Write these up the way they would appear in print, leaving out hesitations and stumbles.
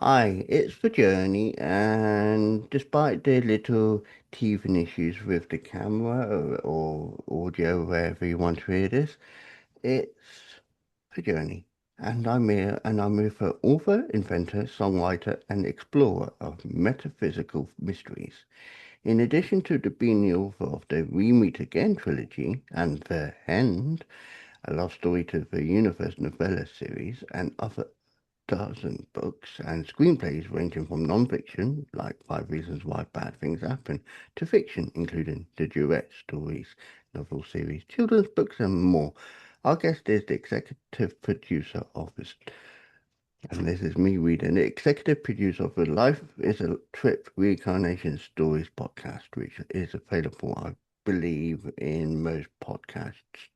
Aye, it's the journey, and despite the little teething issues with the camera or audio, wherever you want to hear this, it's the journey. And I'm here for author, inventor, songwriter, and explorer of metaphysical mysteries. In addition to being the author of the We Meet Again trilogy and The End, a love story to the universe novella series, and other dozen books and screenplays ranging from nonfiction, like Five Reasons Why Bad Things Happen, to fiction, including the DUET stories, novel series, children's books, and more. Our guest is the executive producer of this, and this is me reading, the executive producer of the Life is a Trip Reincarnation Stories Podcast, which is available, I believe, in most podcasts.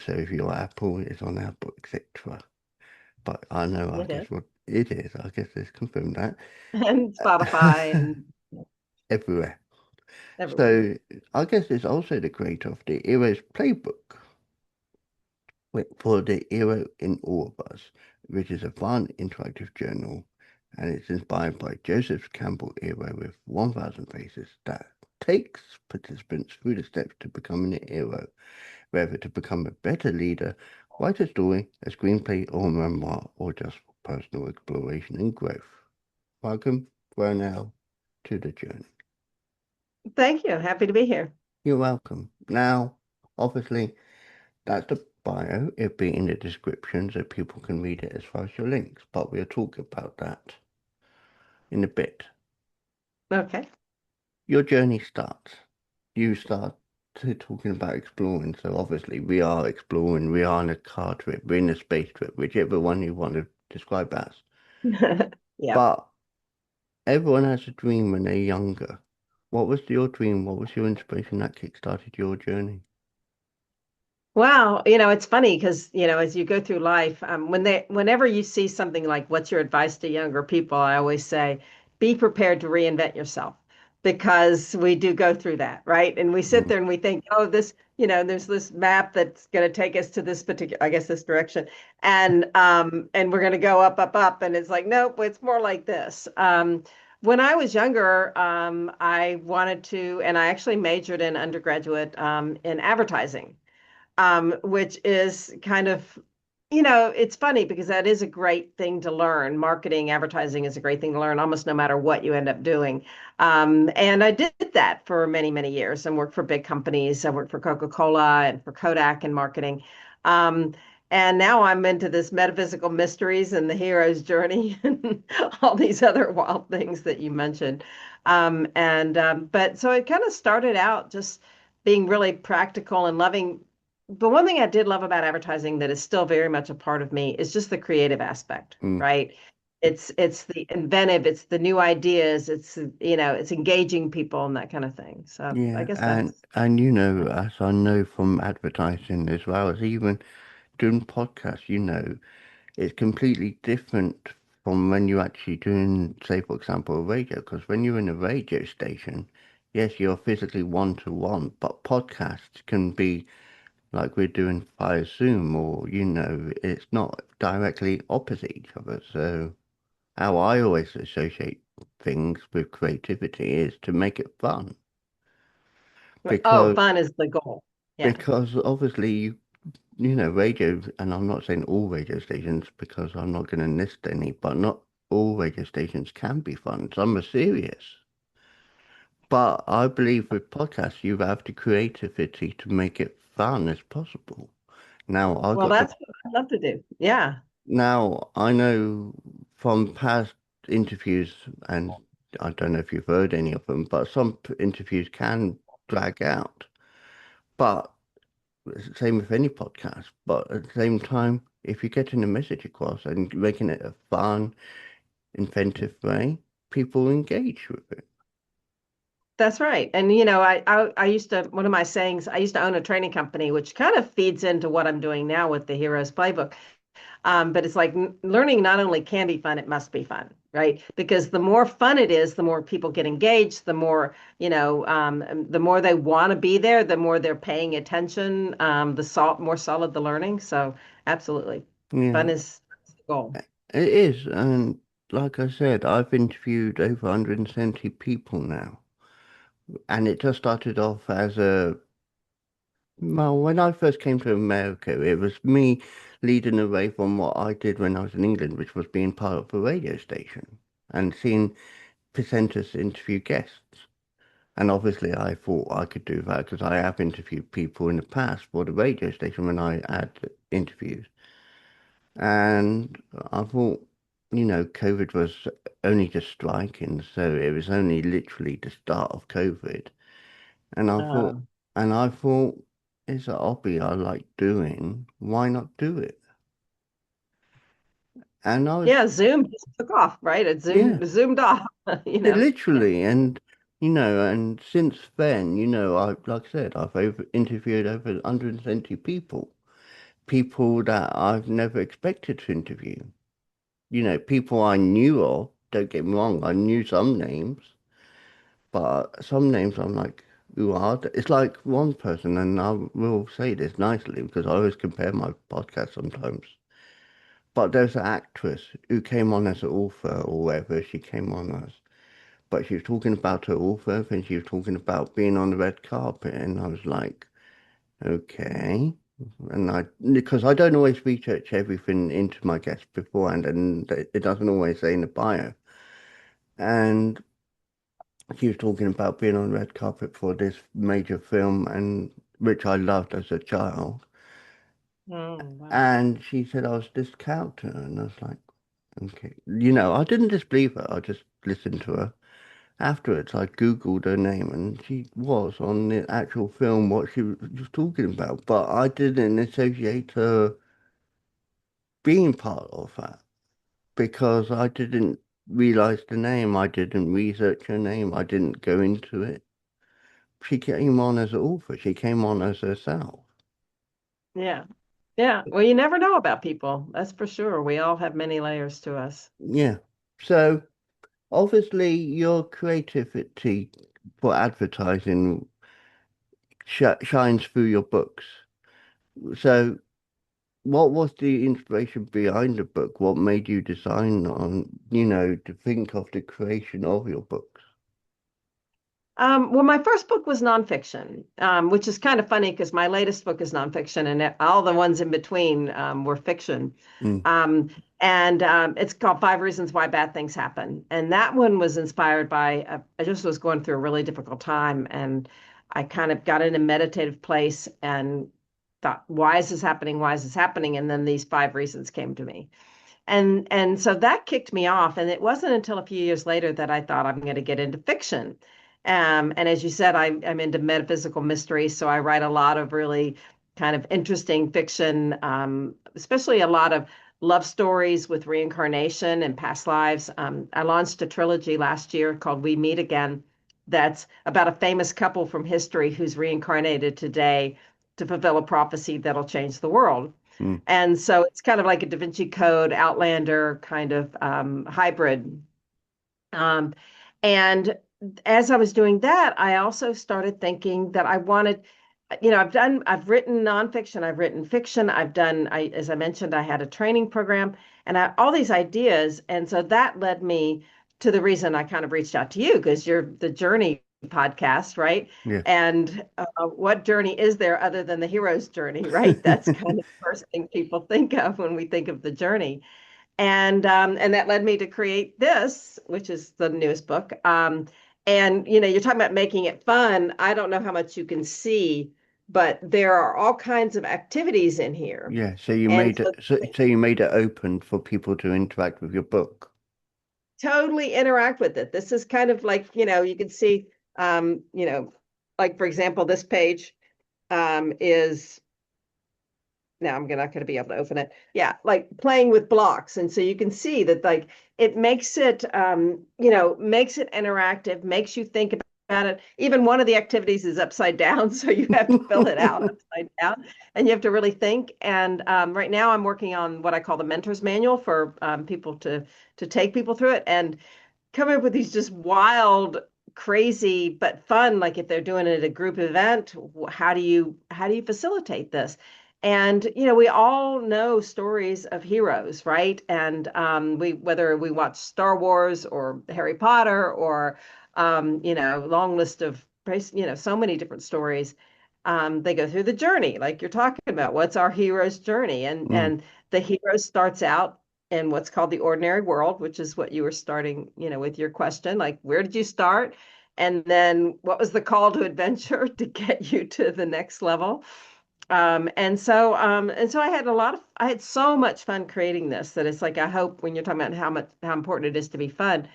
So if you're Apple, it's on Apple, etc. But I know, I It guess is. what it is. I guess it's confirmed that And Spotify and everywhere. everywhere. So I guess it's also the creator of the Hero's Playbook for the Hero in All of Us, which is a fun interactive journal, and it's inspired by Joseph Campbell Hero with 1,000 Faces that takes participants through the steps to becoming a hero, whether to become a better leader, write a story, a screenplay, or a memoir, or just for personal exploration and growth. Welcome, Brownell, to the journey. Thank you. Happy to be here. You're welcome. Now, obviously, that's the bio. It'll be in the description so people can read it as far as your links, but we'll talk about that in a bit. Okay. Your journey starts. You start talking about exploring, so obviously we are exploring, we are on a car trip, we're in a space trip, whichever one you want to describe as. Yeah. But everyone has a dream when they're younger. What was your dream? What was your inspiration that kickstarted your journey? Wow. It's funny because, as you go through life, whenever you see something like what's your advice to younger people, I always say, be prepared to reinvent yourself because we do go through that, right? And we sit Mm. there and we think, oh, there's this map that's going to take us to this particular, I guess, this direction. And we're going to go up, up, up. And it's like, nope, it's more like this. When I was younger, I wanted to, and I actually majored in undergraduate in advertising, which is kind of, it's funny because that is a great thing to learn. Marketing, advertising is a great thing to learn almost no matter what you end up doing. And I did that for many, many years and worked for big companies. I worked for Coca-Cola and for Kodak in marketing. Um, and now I'm into this metaphysical mysteries and the hero's journey and all these other wild things that you mentioned. But so it kind of started out just being really practical and loving. But one thing I did love about advertising that is still very much a part of me is just the creative aspect, Mm. right? It's the inventive, it's the new ideas, it's engaging people and that kind of thing. So I Yeah, guess and that's and you know, as I know from advertising as well as even doing podcasts, it's completely different from when you're actually doing, say, for example, a radio. Because when you're in a radio station, yes, you're physically one to one, but podcasts can be like we're doing via Zoom, or it's not directly opposite each other. So how I always associate things with creativity is to make it fun, oh, because fun is the goal. Yeah. obviously radio, and I'm not saying all radio stations because I'm not going to list any, but not all radio stations can be fun. Some are serious. But I believe with podcasts, you have the creativity to make it fun as possible. Now, I Well, got the that's what I'd love to do. Yeah. Now, I know from past interviews, and I don't know if you've heard any of them, but some interviews can drag out. But it's the same with any podcast. But at the same time, if you're getting the message across and making it a fun, inventive way, people engage with it. That's right. And I used to one of my sayings, I used to own a training company, which kind of feeds into what I'm doing now with the Heroes Playbook. But it's like learning not only can be fun, it must be fun, right? Because the more fun it is, the more people get engaged, the more they want to be there, the more they're paying attention, more solid the learning. So absolutely. Fun Yeah. is the goal. It is, and like I said, I've interviewed over 170 people now, and it just started off as a well, when I first came to America, it was me leading away from what I did when I was in England, which was being part of a radio station and seeing presenters interview guests. And obviously, I thought I could do that because I have interviewed people in the past for the radio station when I had interviews. And I thought, COVID was only just striking, so it was only literally the start of COVID. And I thought, Oh. and I thought, it's a hobby I like doing. Why not do it? And I was, Yeah, Zoom just took off, right? It yeah, zoomed off, you it know. Yeah. literally. And since then, like I said, I've interviewed over 170 people, people that I've never expected to interview. People I knew of, don't get me wrong, I knew some names, but some names I'm like, who are they? It's like one person, and I will say this nicely because I always compare my podcast sometimes. But there's an actress who came on as an author or whatever she came on as. But she was talking about her author and she was talking about being on the red carpet. And I was like, okay. Because I don't always research everything into my guests beforehand and it doesn't always say in the bio. And she was talking about being on the red carpet for this major film and which I loved as a child. Oh, wow. And she said I was this character. And I was like, okay. I didn't disbelieve her. I just listened to her. Afterwards, I Googled her name and she was on the actual film what she was talking about. But I didn't associate her being part of that because I didn't realize the name. I didn't research her name. I didn't go into it. She came on as an author. She came on as herself. Yeah. Yeah. Well, you never know about people. That's for sure. We all have many layers to us. Yeah. So obviously your creativity for advertising shines through your books. So what was the inspiration behind the book? What made you design to think of the creation of your books? Well, my first book was nonfiction, which is kind of funny because my latest book is nonfiction, and all the ones in between were fiction. Mm, Um, and it's called Five Reasons Why Bad Things Happen. And that one was inspired by, I just was going through a really difficult time, and I kind of got in a meditative place and thought, why is this happening? Why is this happening? And then these five reasons came to me. And so that kicked me off. And it wasn't until a few years later that I thought I'm going to get into fiction. And as you said, I'm into metaphysical mystery, so I write a lot of really kind of interesting fiction, especially a lot of love stories with reincarnation and past lives. I launched a trilogy last year called We Meet Again, that's about a famous couple from history who's reincarnated today to fulfill a prophecy that'll change the world. mm, And so it's kind of like a Da Vinci Code, Outlander kind of hybrid. Um, and as I was doing that, I also started thinking that I wanted, I've written nonfiction, I've written fiction, as I mentioned, I had a training program and all these ideas. And so that led me to the reason I kind of reached out to you because you're the Journey podcast, right? yeah. And what journey is there other than the hero's journey, right? That's kind of the first thing people think of when we think of the journey. And that led me to create this, which is the newest book. And you're talking about making it fun. I don't know how much you can see, but there are all kinds of activities in here. Yeah. So you And made so it so you made it open for people to interact with your book. totally interact with it. This is kind of like, you can see, like for example, this page is now I'm not going to be able to open it. Yeah, like playing with blocks. And so you can see that like it makes it interactive, makes you think about it. Even one of the activities is upside down, so you have to fill it out upside down, and you have to really think. And right now I'm working on what I call the mentor's manual for people to take people through it and come up with these just wild crazy but fun, like if they're doing it at a group event, how do you facilitate this? And we all know stories of heroes, right? And we whether we watch Star Wars or Harry Potter or long list of so many different stories. They go through the journey, like you're talking about. What's our hero's journey? And Mm, and the hero starts out in what's called the ordinary world, which is what you were starting, with your question. Like, where did you start? And then what was the call to adventure to get you to the next level? And so I had so much fun creating this that it's like I hope when you're talking about how important it is to be fun,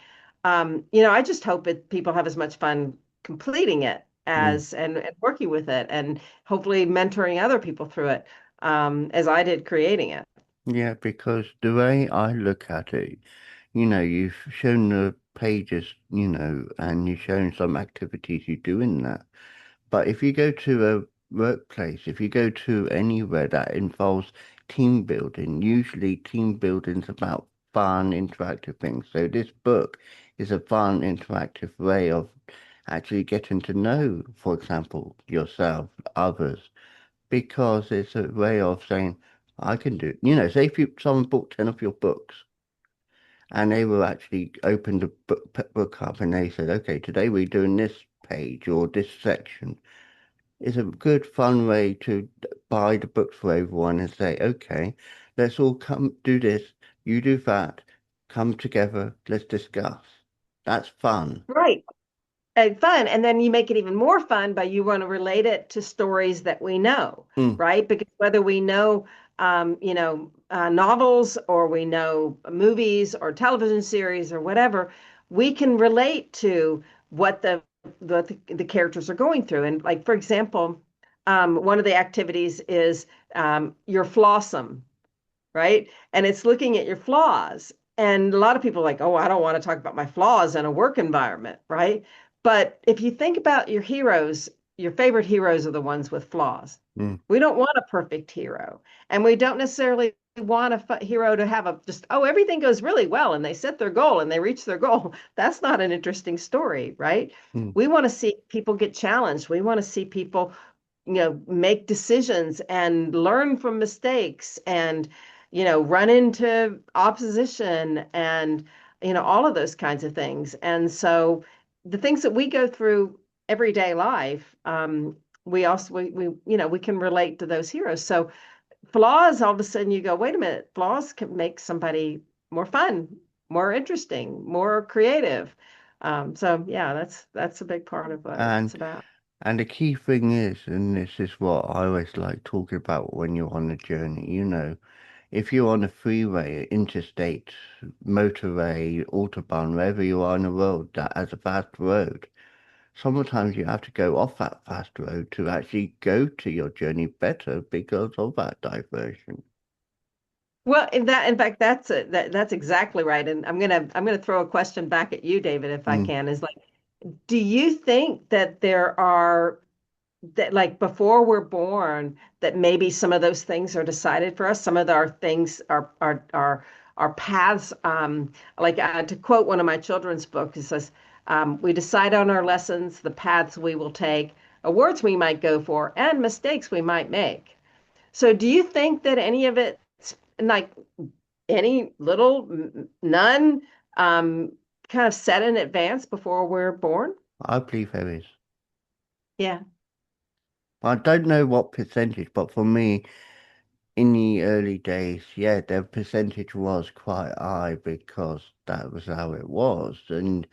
I just hope that people have as much fun completing it mm. and working with it and hopefully mentoring other people through it, as I did creating it. Yeah, because the way I look at it, you've shown the pages, and you've shown some activities you do in that. But if you go to a workplace, if you go to anywhere that involves team building, usually team building is about fun, interactive things. So this book is a fun, interactive way of actually getting to know, for example, yourself, others, because it's a way of saying, I can do, say if someone bought 10 of your books and they will actually open the book up and they said, okay, today we're doing this page or this section. It's a good, fun way to buy the books for everyone and say, okay, let's all come do this, you do that, come together, let's discuss. That's fun. Right. Fun. And then you make it even more fun by you want to relate it to stories that we know, Mm, right? Because whether we know, novels or we know movies or television series or whatever, we can relate to what the characters are going through. And like, for example, one of the activities is your flawsome, right? And it's looking at your flaws. And a lot of people are like, oh, I don't want to talk about my flaws in a work environment, right? But if you think about your heroes, your favorite heroes are the ones with flaws. mm, We don't want a perfect hero. And we don't necessarily want a hero to have everything goes really well and they set their goal and they reach their goal. That's not an interesting story, right? mm, We want to see people get challenged. We want to see people make decisions and learn from mistakes and, run into opposition and, all of those kinds of things. And so the things that we go through everyday life, we also, we can relate to those heroes. So flaws, all of a sudden you go, wait a minute, flaws can make somebody more fun, more interesting, more creative. So yeah, that's a big part of what it's and about. and the key thing is, and this is what I always like talking about when you're on a journey, if you're on a freeway, interstate, motorway, autobahn, wherever you are in the world that has a fast road, sometimes you have to go off that fast road to actually go to your journey better because of that diversion. Well, in fact, that's exactly right. And I'm gonna throw a question back at you, David, if I Mm, can, is like, do you think that there are that like before we're born, that maybe some of those things are decided for us? Some of our things are paths. Like to quote one of my children's books, it says, "We decide on our lessons, the paths we will take, awards we might go for, and mistakes we might make." So do you think that any of it, like any little, none, um, kind of set in advance before we're born? I believe there is. Yeah. I don't know what percentage, but for me, in the early days, yeah, the percentage was quite high because that was how it was. And,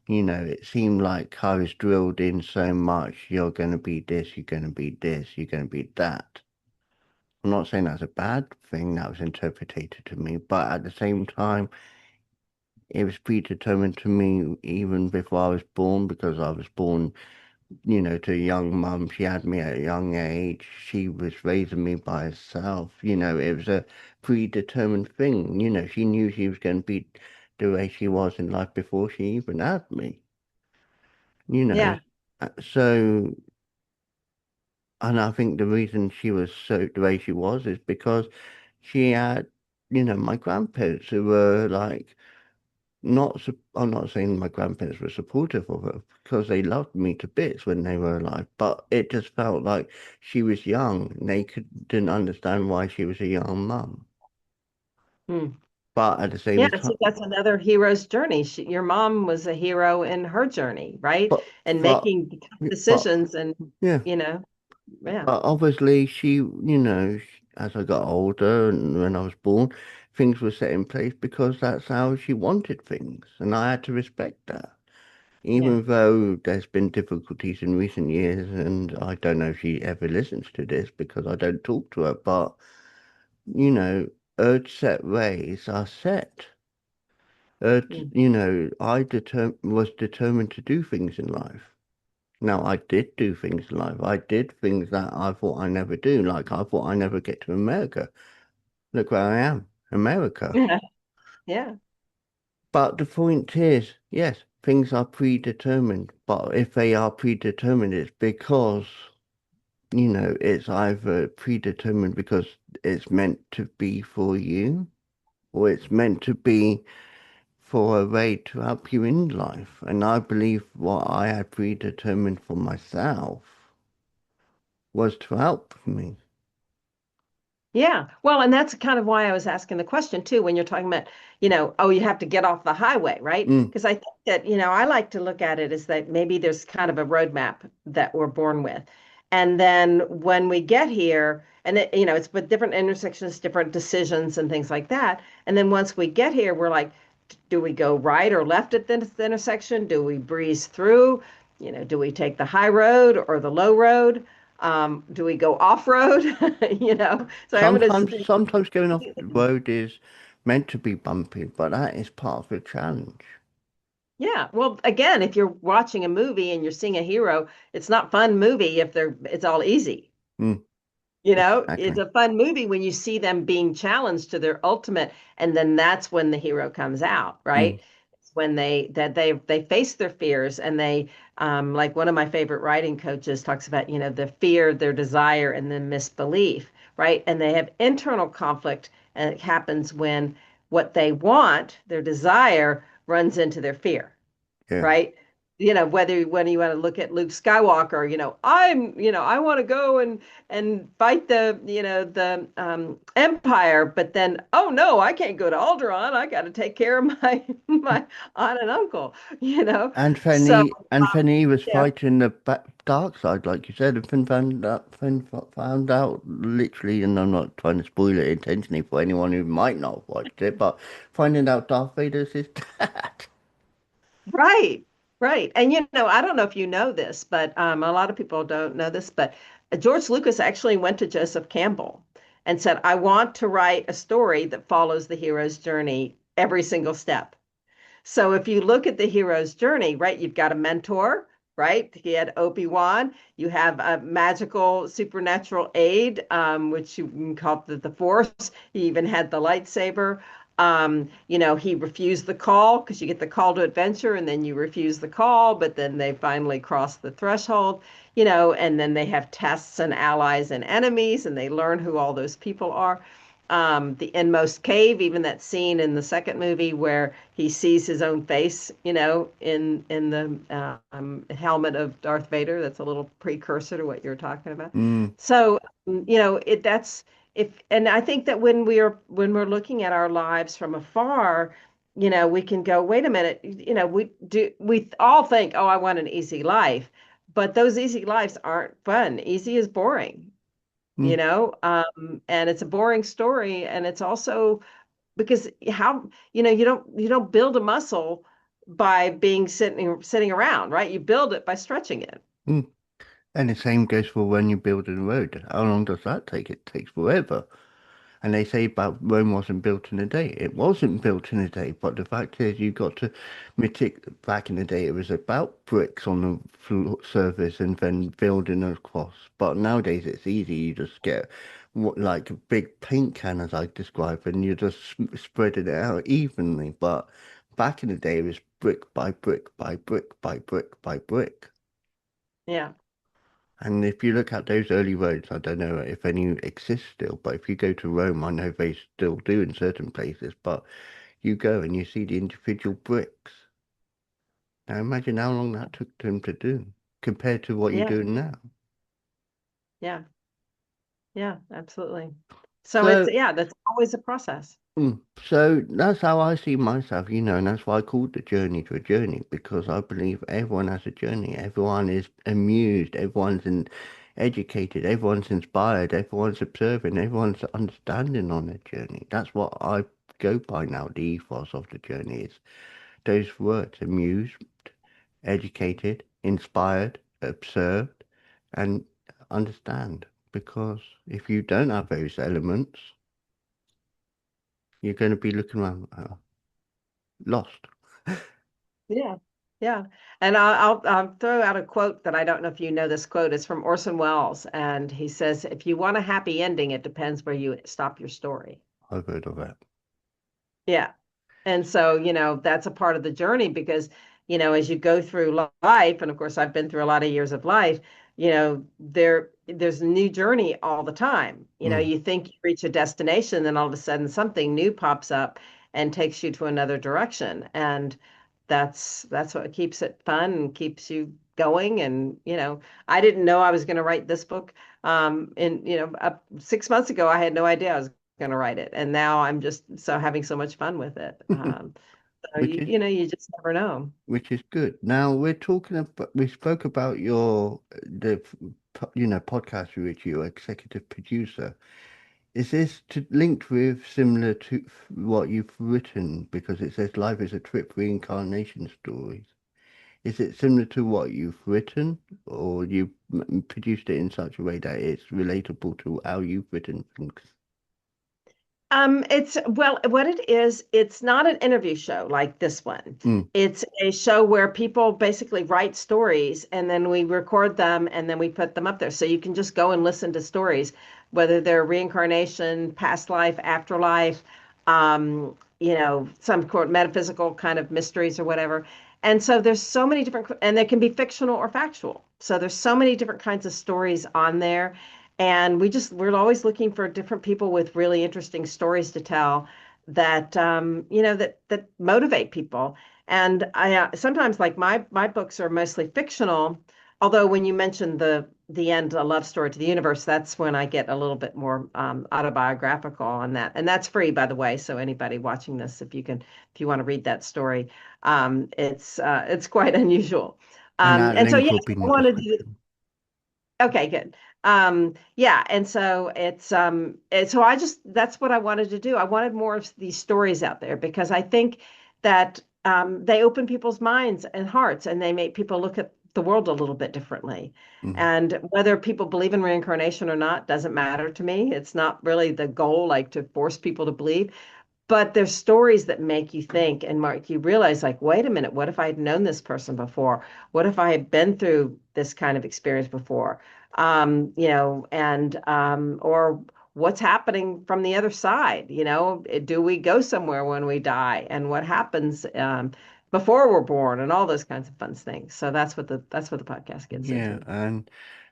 it seemed like I was drilled in so much, you're going to be this, you're going to be this, you're going to be that. I'm not saying that's a bad thing that was interpreted to me, but at the same time, it was predetermined to me even before I was born because I was born, to a young mum. She had me at a young age. She was raising me by herself. It was a predetermined thing. She knew she was going to be the way she was in life before she even had me, you know. Yeah. So, and I think the reason she was so the way she was is because she had, my grandparents who were like, I'm not saying my grandparents were supportive of her because they loved me to bits when they were alive, but it just felt like she was young and didn't understand why she was a young mum. Hmm. But at the Yeah, same so time, that's another hero's journey. Your mom was a hero in her journey, right? but And but making tough but decisions and, yeah, you know, yeah, but obviously as I got older and when I was born, things were set in place because that's how she wanted things, and I had to respect that. yeah. Even though there's been difficulties in recent years, and I don't know if she ever listens to this because I don't talk to her, but you know, her set ways are set. Mm. Was determined to do things in life. Now, I did do things in life. I did things that I thought I never do. Like I thought I never get to America. Look where I am, America. Yeah. But the point is, yes, things are predetermined. But if they are predetermined, it's because it's either predetermined because it's meant to be for you, or it's meant to be for a way to help you in life. And I believe what I had predetermined for myself was to help me. Yeah. Well, and that's kind of why I was asking the question too, when you're talking about, oh, you have to get off the highway, right? Mm, Because I think that, I like to look at it as that maybe there's kind of a roadmap that we're born with. And then when we get here, and it's with different intersections, different decisions and things like that. And then once we get here, we're like, do we go right or left at this intersection? Do we breeze through? Do we take the high road or the low road? Do we go off road? So I'm going to, sometimes going off the road is meant to be bumpy, but that is part of the challenge. yeah. Well, again, if you're watching a movie and you're seeing a hero, it's not fun movie if it's all easy. Mm, It's exactly. a fun movie when you see them being challenged to their ultimate, and then that's when the hero comes out, Mm, right? It's when they face their fears and they like one of my favorite writing coaches talks about, the fear, their desire, and the misbelief, right? And they have internal conflict, and it happens when what they want, their desire, runs into their fear, yeah. right? Whether when you want to look at Luke Skywalker, I want to go and fight the Empire, but then, oh no, I can't go to Alderaan. I got to take care of my my aunt and uncle, you know. So And then he was yeah, fighting the dark side, like you said, and found out literally, and I'm not trying to spoil it intentionally for anyone who might not have watched it, but finding out Darth Vader's his dad. right, right. And I don't know if you know this, but a lot of people don't know this, but George Lucas actually went to Joseph Campbell and said, I want to write a story that follows the hero's journey every single step. So if you look at the hero's journey, right, you've got a mentor, right? He had Obi-Wan. You have a magical supernatural aid, which you can call the Force. He even had the lightsaber. He refused the call because you get the call to adventure and then you refuse the call, but then they finally cross the threshold, and then they have tests and allies and enemies and they learn who all those people are. The inmost cave, even that scene in the second movie where he sees his own face, in the helmet of Darth Vader. That's a little precursor to what you're talking about. Mm, So, it that's if, and I think that when we're looking at our lives from afar, we can go, wait a minute, we all think, oh, I want an easy life, but those easy lives aren't fun. Easy is boring, mm, and it's a boring story, and it's also because how you don't build a muscle by being sitting around, right? You build it by stretching it. mm. And the same goes for when you're building a road. How long does that take? It takes forever. And they say about Rome wasn't built in a day. It wasn't built in a day, but the fact is, you got to back in the day, it was about bricks on the floor surface and then building across. But nowadays, it's easy. You just get like a big paint can, as I describe, and you just spreading it out evenly. But back in the day, it was brick by brick by brick by brick by brick. Yeah. And if you look at those early roads, I don't know if any exist still, but if you go to Rome, I know they still do in certain places, but you go and you see the individual bricks. Now imagine how long that took them to do compared to what you're Yeah, doing now. yeah, yeah, absolutely. So it's, So, yeah, that's always a process. so that's how I see myself, and that's why I called the journey to a journey because I believe everyone has a journey. Everyone is amused, educated, everyone's inspired, everyone's observing, everyone's understanding on their journey. That's what I go by now. The ethos of the journey is those words: amused, educated, inspired, observed, and understand. Because if you don't have those elements, you're going to be looking around lost. Yeah. Yeah. And I'll throw out a quote that I don't know if you know this quote. It's from Orson Welles. And he says, if you want a happy ending, it depends where you stop your story. I've heard of that. Yeah. And so, that's a part of the journey because, as you go through life, and of course, I've been through a lot of years of life, there's a new journey all the time. Mm. You think you reach a destination, then all of a sudden something new pops up and takes you to another direction. And that's what keeps it fun and keeps you going. And, I didn't know I was going to write this book. And, 6 months ago, I had no idea I was going to write it. And now I'm just so having so much fun with it. So which is you just never know. which is good. Now we're talking about we spoke about podcast with which you're executive producer. Is this linked with similar to what you've written because it says life is a trip reincarnation stories? Is it similar to what you've written, or you produced it in such a way that it's relatable to how you've written things? It's well, what it is, it's not an interview show like this one. Mm, It's a show where people basically write stories and then we record them and then we put them up there. So you can just go and listen to stories, whether they're reincarnation, past life, afterlife, some metaphysical kind of mysteries or whatever. And so there's so many different, and they can be fictional or factual. So there's so many different kinds of stories on there. And we're always looking for different people with really interesting stories to tell that that motivate people. And I sometimes, like, my books are mostly fictional, although when you mentioned the end, a love story to the universe, that's when I get a little bit more autobiographical on that. And that's free, by the way. So anybody watching this, if you want to read that story, it's quite unusual. and that And so link yes, will be in I the wanted to. description. Okay, good. Yeah, and so so I just that's what I wanted to do. I wanted more of these stories out there because I think that they open people's minds and hearts and they make people look at the world a little bit differently. Mm. And whether people believe in reincarnation or not doesn't matter to me. It's not really the goal, like to force people to believe. But there's stories that make you think and make you realize, like, wait a minute, what if I had known this person before? What if I had been through this kind of experience before? And or what's happening from the other side? Do we go somewhere when we die? And what happens before we're born? And all those kinds of fun things. So that's what the podcast gets Yeah, into. and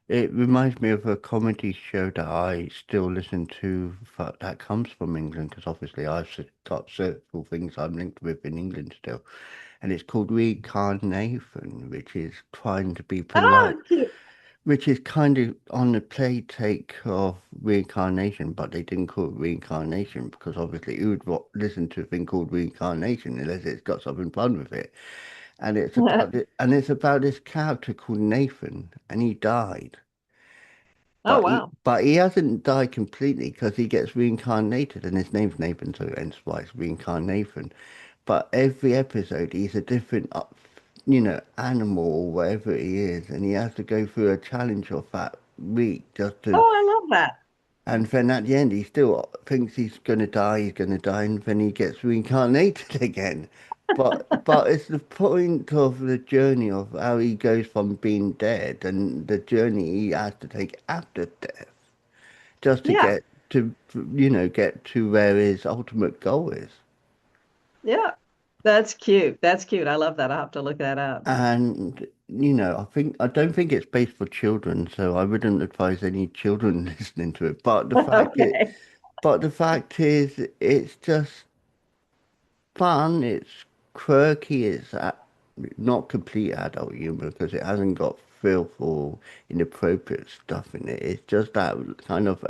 it reminds me of a comedy show that I still listen to that comes from England because obviously got certain things I'm linked with in England still, and it's called Reincarnation, which is trying to be polite, Oh, cute. which is kind of on the play take of reincarnation, but they didn't call it reincarnation because obviously who would listen to a thing called reincarnation unless it's got something fun with it. And it's about this character called Nathan, and he died. Oh, wow. But he hasn't died completely because he gets reincarnated, and his name's Nathan, so hence why it's reincarnation. But every episode, he's a different, animal or whatever he is, and he has to go through a challenge of that week just to. Oh, I love that. And then at the end, he still thinks he's gonna die, and then he gets reincarnated again. But it's the point of the journey of how he goes from being dead and the journey he has to take after death, just to Yeah. get to where his ultimate goal is. Yeah. That's cute. That's cute. I love that. I'll have to look that up. And I don't think it's based for children, so I wouldn't advise any children listening to it. Okay. But the fact is, it's just fun, it's quirky, not complete adult humor because it hasn't got filth or inappropriate stuff in it. It's just that kind of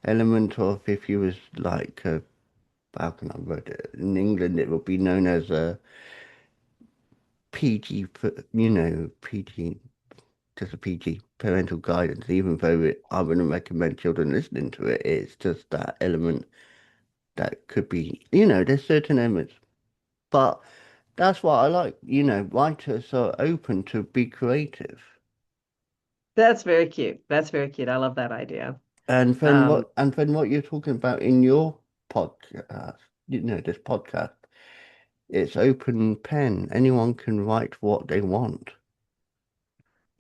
element of if you was like how can I word it? In England, it would be known as a PG, PG, just a PG parental guidance. Even though I wouldn't recommend children listening to it, it's just that element that could be, there's certain elements, but that's what I like. Writers are open to be creative. That's very cute. That's very cute. I love that idea. And Um, then what you're talking about in your podcast, this podcast, it's open pen. Anyone can write what they want.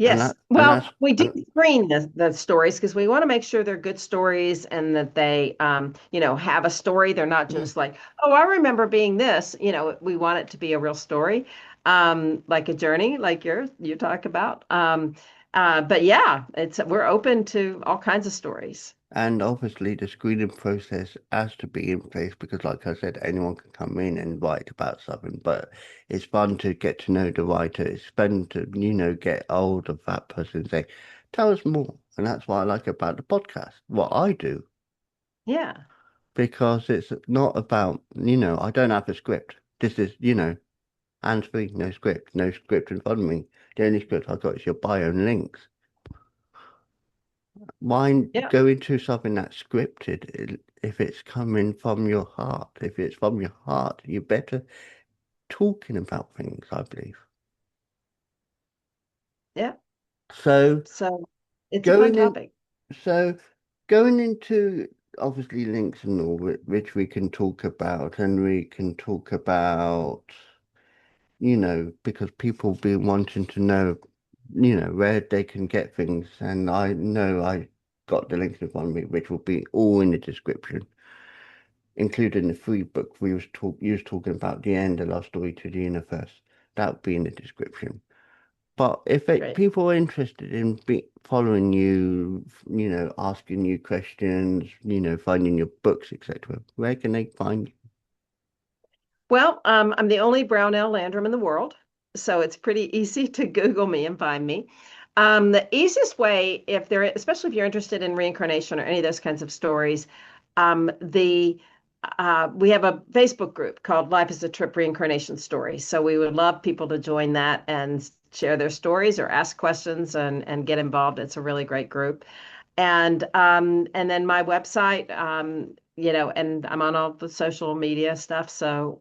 And Yes. that and Well, that's we do and, screen the stories because we want to make sure they're good stories and that they, have a story. They're not mm, just like, oh, I remember being this. We want it to be a real story, like a journey, like you talk about. But yeah, we're open to all kinds of stories. and obviously the screening process has to be in place because like I said, anyone can come in and write about something, but it's fun to get to know the writer. It's fun to, get hold of that person and say, tell us more. And that's what I like about the podcast, what I do. Yeah. Because it's not about, I don't have a script. This is, hands free, no script in front of me. The only script I've got is your bio and links. Why Yeah. go into something that's scripted if it's coming from your heart? If it's from your heart, you're better talking about things, I believe. Yeah. So So it's a fun going in, topic. so going into obviously links and all, which we can talk about, and we can talk about because people be wanting to know, where they can get things. And I know I got the links in front of me, which will be all in the description, including the free book you was talking about, The End, A Love Story to the Universe. That would be in the description. But if Great. people are interested in following you, asking you questions, finding your books, etc., where can they find you? Well, I'm the only Brownell Landrum in the world, so it's pretty easy to Google me and find me. The easiest way, especially if you're interested in reincarnation or any of those kinds of stories, the we have a Facebook group called Life is a Trip Reincarnation Stories. So we would love people to join that and share their stories or ask questions and get involved. It's a really great group. And then my website, and I'm on all the social media stuff. So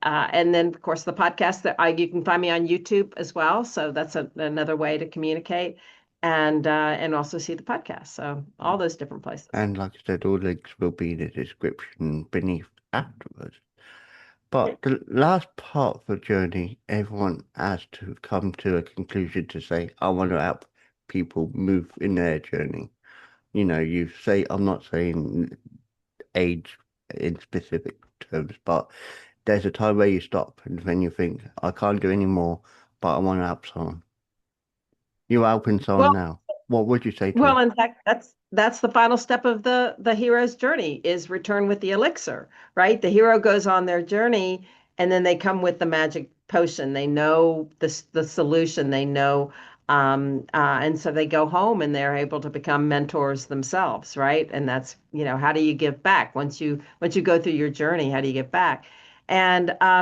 and then of course the podcast you can find me on YouTube as well. So that's another way to communicate and also see the podcast. So all those different places. And like I said, all links will be in the description beneath afterwards. Yeah. But the last part of the journey, everyone has to come to a conclusion to say, I want to help people move in their journey. You say, I'm not saying age in specific terms, but there's a time where you stop and then you think, I can't do any more, but I want to help someone. You're helping someone Well, now. What would you say to Well, them? in fact, that's the final step of the hero's journey is return with the elixir, right? The hero goes on their journey and then they come with the magic potion. They know the solution. They know, and so they go home and they're able to become mentors themselves, right? And that's, how do you give back once you go through your journey? How do you give back? And I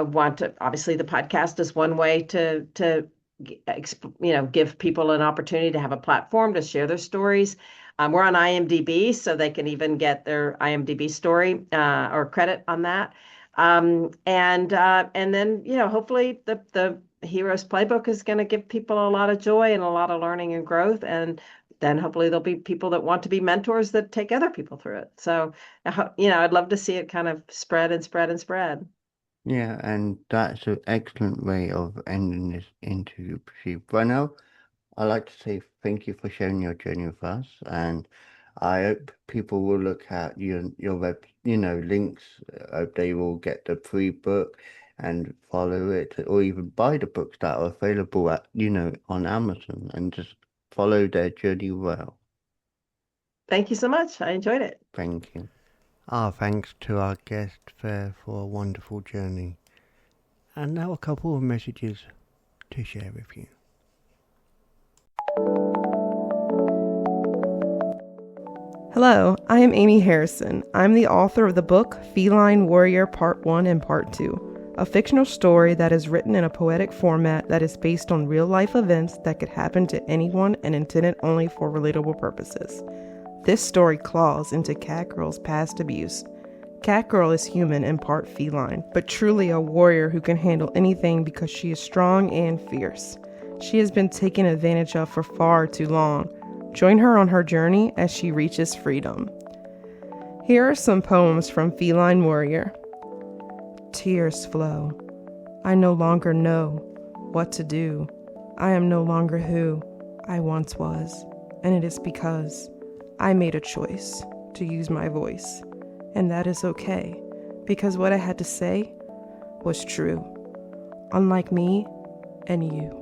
want to obviously the podcast is one way to give people an opportunity to have a platform to share their stories. We're on IMDb, so they can even get their IMDb story or credit on that. And then hopefully the Heroes Playbook is going to give people a lot of joy and a lot of learning and growth, and then hopefully there'll be people that want to be mentors that take other people through it. So, I'd love to see it kind of spread and spread and spread. Yeah, and that's an excellent way of ending this interview, Steve. Bueno, I'd like to say thank you for sharing your journey with us, and I hope people will look at your web, links. I hope they will get the free book and follow it, or even buy the books that are available at, on Amazon, and just follow their journey well. Thank you so much. I enjoyed it. Thank you. Our thanks to our guest there for a wonderful journey. And now a couple of messages to share with you. Hello, I am Amy Harrison. I'm the author of the book Feline Warrior Part 1 and Part 2, a fictional story that is written in a poetic format that is based on real-life events that could happen to anyone and intended only for relatable purposes. This story claws into Catgirl's past abuse. Catgirl is human and part feline, but truly a warrior who can handle anything because she is strong and fierce. She has been taken advantage of for far too long. Join her on her journey as she reaches freedom. Here are some poems from Feline Warrior. Tears flow. I no longer know what to do. I am no longer who I once was, and it is because I made a choice to use my voice, and that is okay, because what I had to say was true, unlike me and you.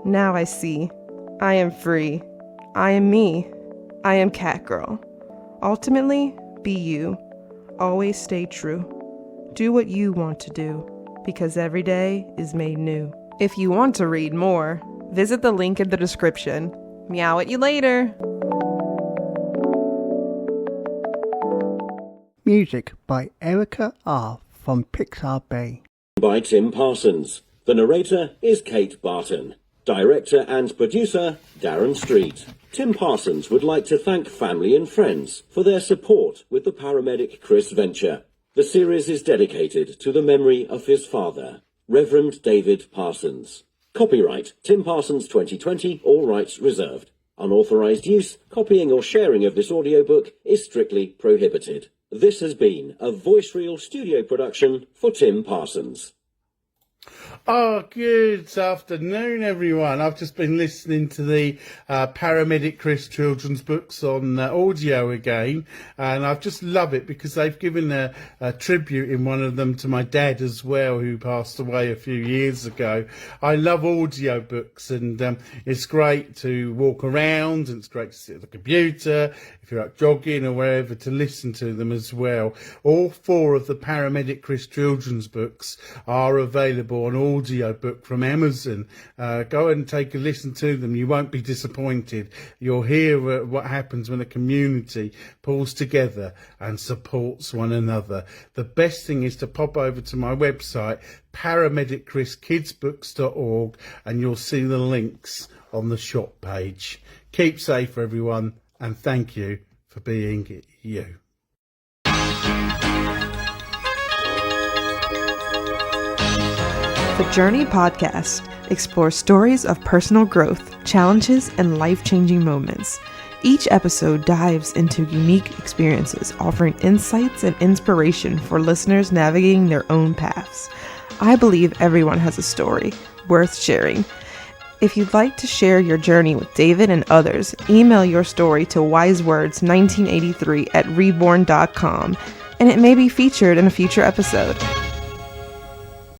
Now I see. I am free. I am me. I am Catgirl. Ultimately, be you. Always stay true. Do what you want to do, because every day is made new. If you want to read more, visit the link in the description. Meow at you later. Music by Erica R. from Pixar Bay. By Tim Parsons. The narrator is Kate Barton. Director and producer, Darren Street. Tim Parsons would like to thank family and friends for their support with the paramedic Chris venture. The series is dedicated to the memory of his father, Reverend David Parsons. Copyright Tim Parsons 2020, all rights reserved. Unauthorized use, copying or sharing of this audiobook is strictly prohibited. This has been a Voice Reel studio production for Tim Parsons. Oh, good afternoon, everyone. I've just been listening to the Paramedic Chris children's books on audio again, and I've just love it because they've given a tribute in one of them to my dad as well, who passed away a few years ago. I love audio books, and it's great to walk around, and it's great to sit at the computer, if you're out jogging or wherever, to listen to them as well. All 4 of the Paramedic Chris children's books are available on audio book from Amazon. Go and take a listen to them. You won't be disappointed. You'll hear what happens when a community pulls together and supports one another. The best thing is to pop over to my website, paramedicchriskidsbooks.org, and you'll see the links on the shop page. Keep safe, everyone, and thank you for being you. The Journey podcast explores stories of personal growth, challenges, and life-changing moments. Each episode dives into unique experiences, offering insights and inspiration for listeners navigating their own paths. I believe everyone has a story worth sharing. If you'd like to share your journey with David and others, email your story to wisewords1983@reborn.com, and it may be featured in a future episode.